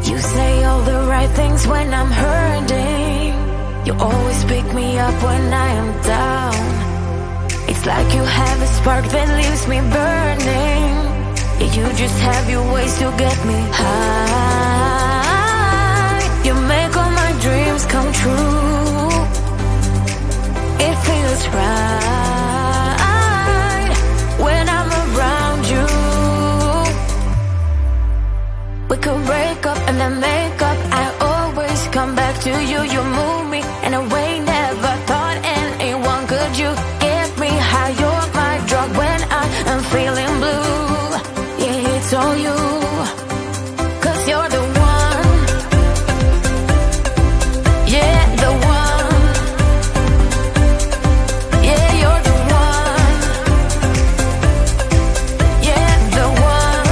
You say all the right things when I'm hurting. You always pick me up when I am down. It's like you have a spark that leaves me burning. Yeah, you just have your ways to get me high. You make all my dreams come true. It feels right when I'm around you. We could break up and then make up. I always come back to you. You move me in a way never thought anyone could. You get me high. You're my drug when I am feeling blue. Yeah, it's all you, 'cause you're the one. Yeah, the one. Yeah, you're the one. Yeah, the one.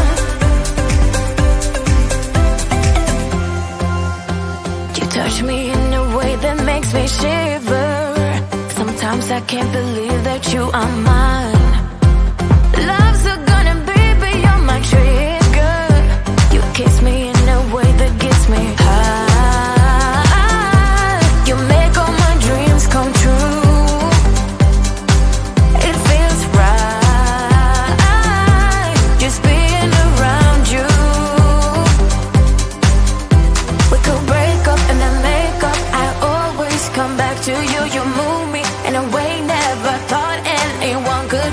You touch me in a way that makes me shiver. Sometimes I can't believe that you are mine. Love's a gun and baby, you're my trigger. You kiss me in a way that gets me high. You make all my dreams come true. It feels right just being around you. We could break up and then make up. I always come back to you. You move me in a way never thought anyone could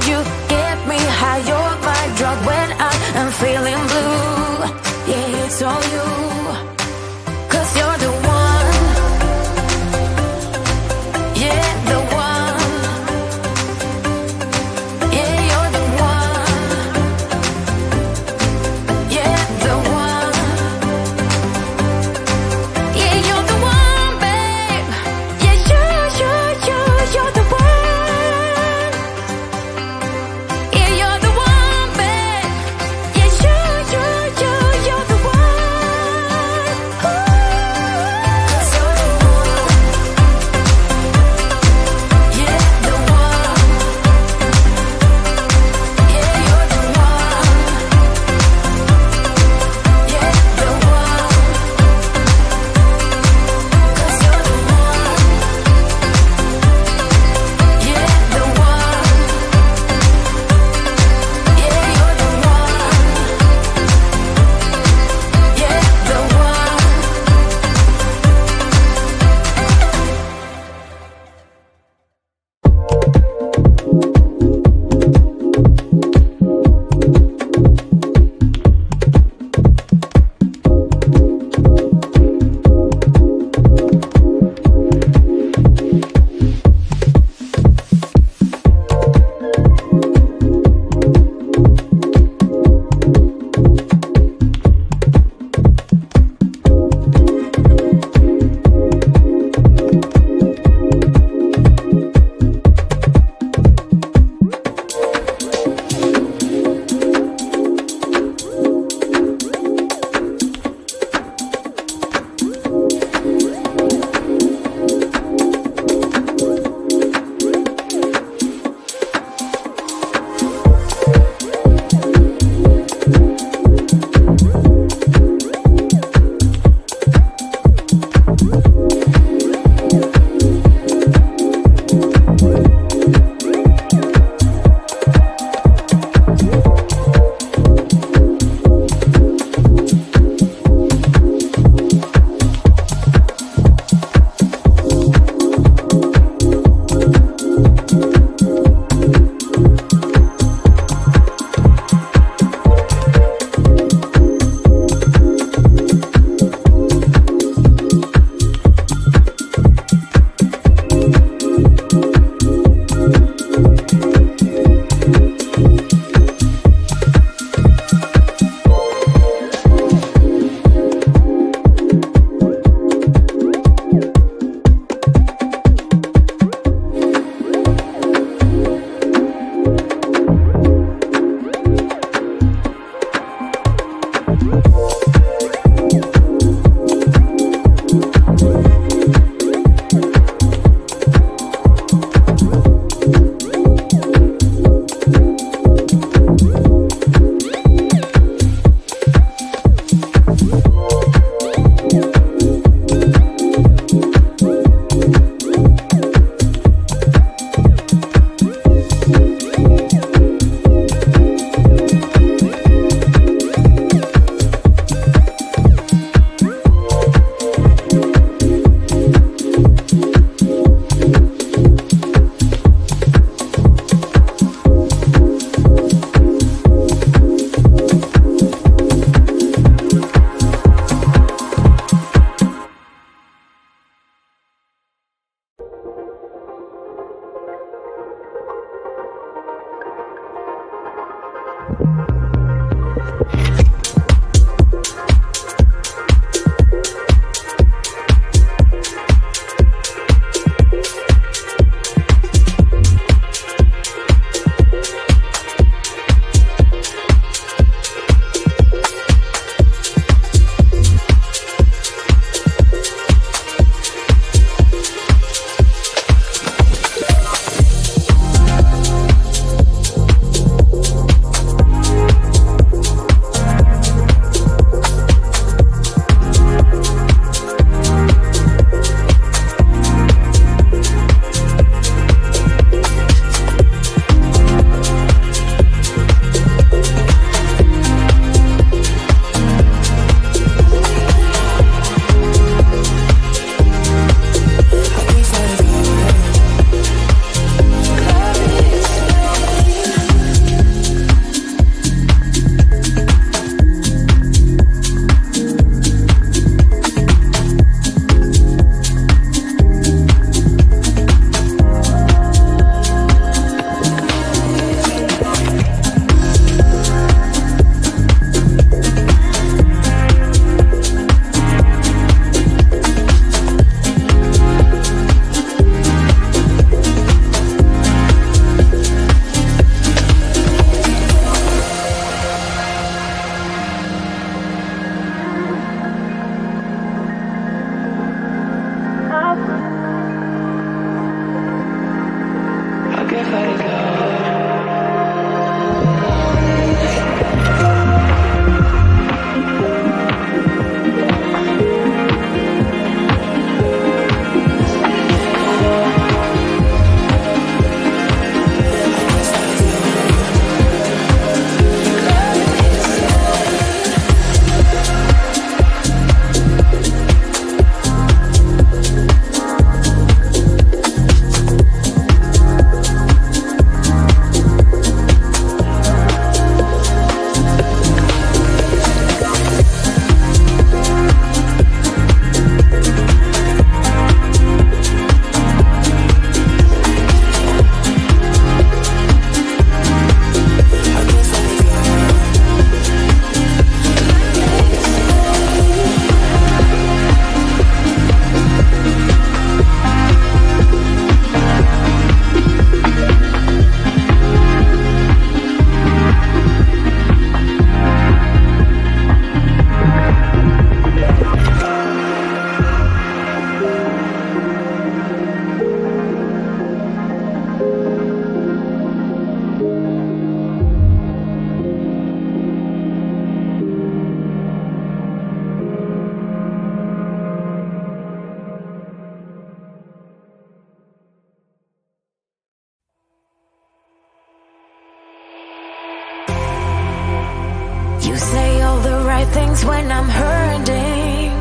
things when I'm hurting.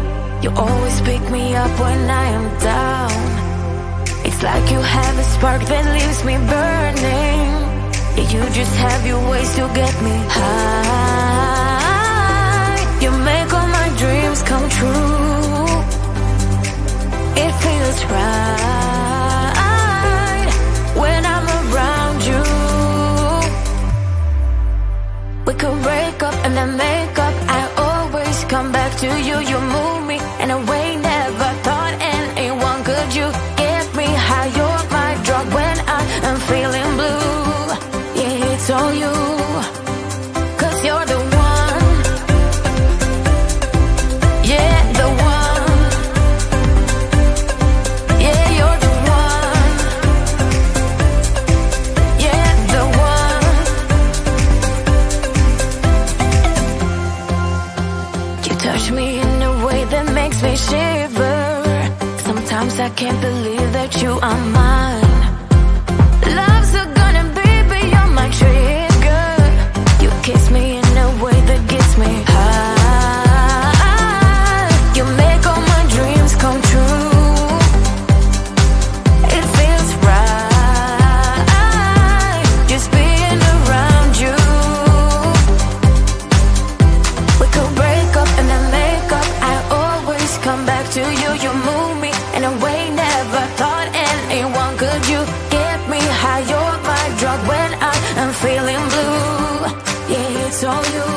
You always pick me up when I am down. It's like you have a spark that leaves me burning. Yeah, you just have your ways to get me high. You make all my dreams come true. It feels right when I'm around you. We could break up and then make up. I always come back to you. You move me in a way never thought anyone could. You get me high. You're my drug when I am feeling blue. Yeah, it's all you, 'cause you're the one. Yeah, the one. Yeah, you're the one. Yeah, the one. You touch me in a way that makes me shiver. Sometimes I can't believe that you are mine. Love's a gun and baby, you're my trigger. You kiss me in a way that gets me high. You make all my dreams come true. It feels right just being around you. We could break up and then make up. I always come back to you. You move me in a way never thought anyone could. You get me high. You're my drug when I am feeling blue. Yeah, it's all you.